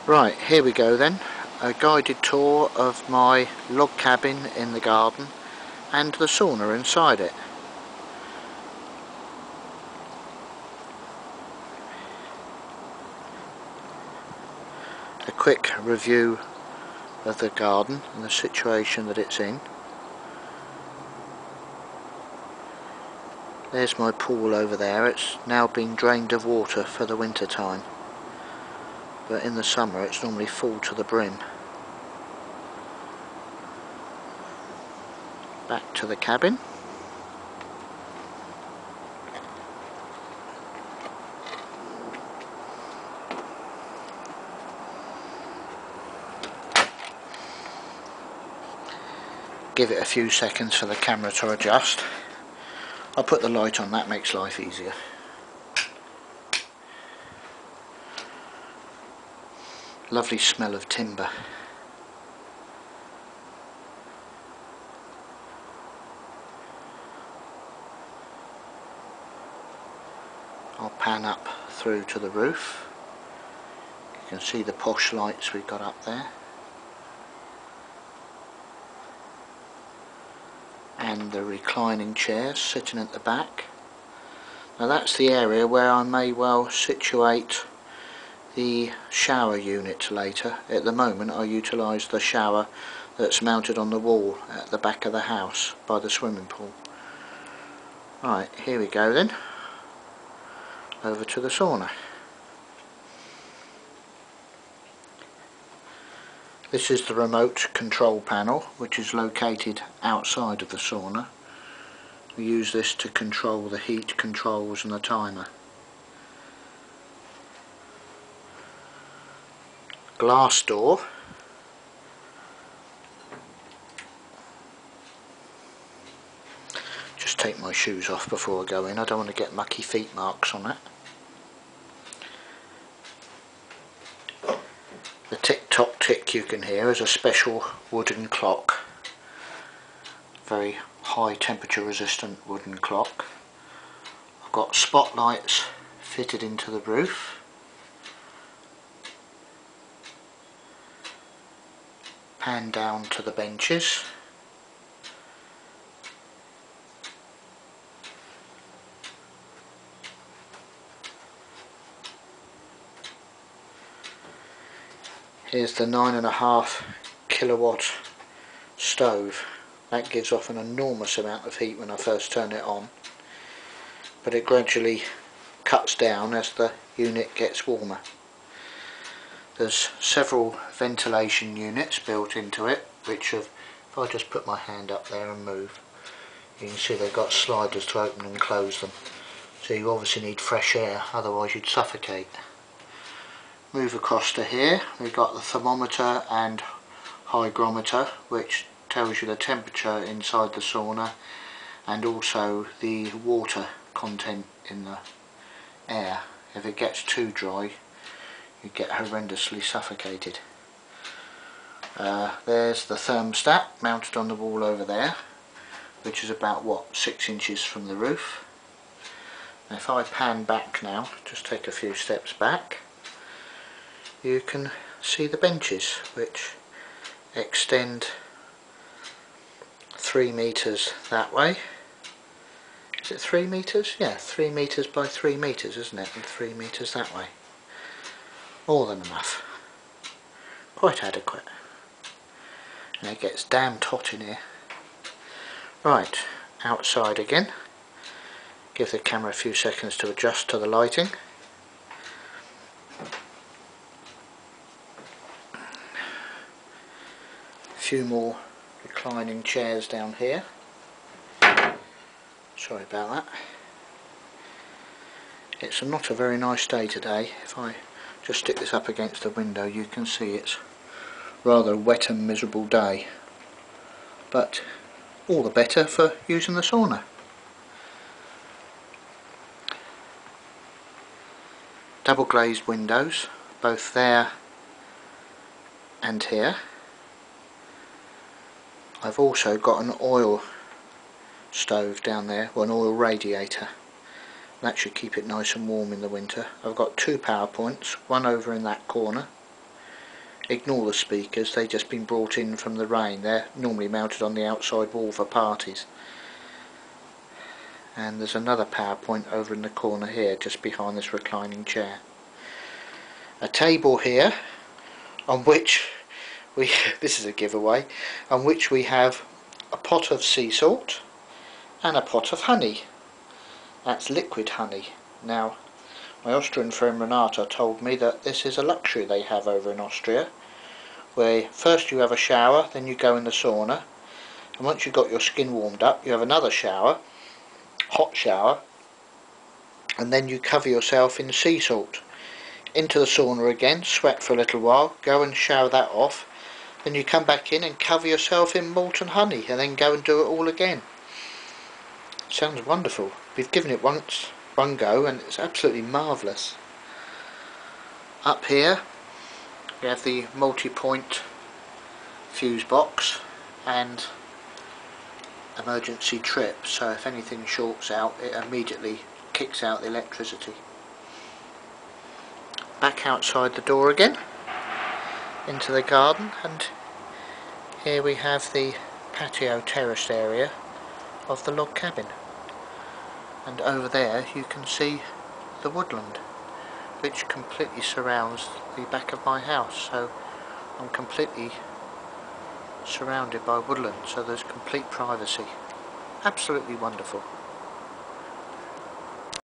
Right, here we go then. A guided tour of my log cabin in the garden and the sauna inside it. A quick review of the garden and the situation that it's in. There's my pool over there. It's now been drained of water for the winter time, but in the summer it's normally full to the brim. Back to the cabin. Give it a few seconds for the camera to adjust. I'll put the light on, that makes life easier. Lovely smell of timber. I'll pan up through to the roof. You can see the posh lights we've got up there. And the reclining chairs sitting at the back. Now that's the area where I may well situate the shower unit later. At the moment I utilise the shower that's mounted on the wall at the back of the house by the swimming pool. Right, here we go then. Over to the sauna. This is the remote control panel, which is located outside of the sauna. We use this to control the heat controls and the timer. Glass door. Just take my shoes off before I go in. I don't want to get mucky feet marks on it. The tick-tock tick you can hear is a special wooden clock. Very high temperature resistant wooden clock. I've got spotlights fitted into the roof. Pan down to the benches. Here's the 9.5 kilowatt stove. That gives off an enormous amount of heat when I first turn it on, but it gradually cuts down as the unit gets warmer. There's several ventilation units built into it, which have, if I just put my hand up there and move, you can see they've got sliders to open and close them. So you obviously need fresh air, otherwise you'd suffocate. Move across to here, we've got the thermometer and hygrometer, which tells you the temperature inside the sauna and also the water content in the air. If it gets too dry, you get horrendously suffocated. There's the thermostat mounted on the wall over there, which is about 6 inches from the roof. Now if I pan back now, just take a few steps back, you can see the benches, which extend 3 meters that way. Is it 3 meters? Yeah, 3 meters by 3 meters, isn't it? And 3 meters that way. More than enough. Quite adequate. And it gets damned hot in here. Right, outside again. Give the camera a few seconds to adjust to the lighting. A few more reclining chairs down here. Sorry about that. It's not a very nice day today. If I just stick this up against the window, you can see it's rather a wet and miserable day, but all the better for using the sauna. Double glazed windows, both there and here. I've also got an oil stove down there, or an oil radiator. That should keep it nice and warm in the winter. I've got 2 power points, one over in that corner ignore the speakers, they've just been brought in from the rain. They're normally mounted on the outside wall for parties. And there's another power point over in the corner here, just behind this reclining chair. A table here on which we, this is a giveaway, on which we have a pot of sea salt and a pot of honey. That's liquid honey. Now, my Austrian friend Renata told me that this is a luxury they have over in Austria, where first you have a shower, then you go in the sauna, and once you've got your skin warmed up, you have another shower, hot shower, and then you cover yourself in sea salt. Into the sauna again, sweat for a little while, go and shower that off, then you come back in and cover yourself in molten honey, and then go and do it all again. Sounds wonderful. We've given it one go, and it's absolutely marvellous. Up here we have the multi-point fuse box and emergency trip, so if anything shorts out it immediately kicks out the electricity. Back outside the door again into the garden, and here we have the patio terrace area of the log cabin, and over there you can see the woodland which completely surrounds the back of my house, so I'm completely surrounded by woodland, so there's complete privacy. Absolutely wonderful.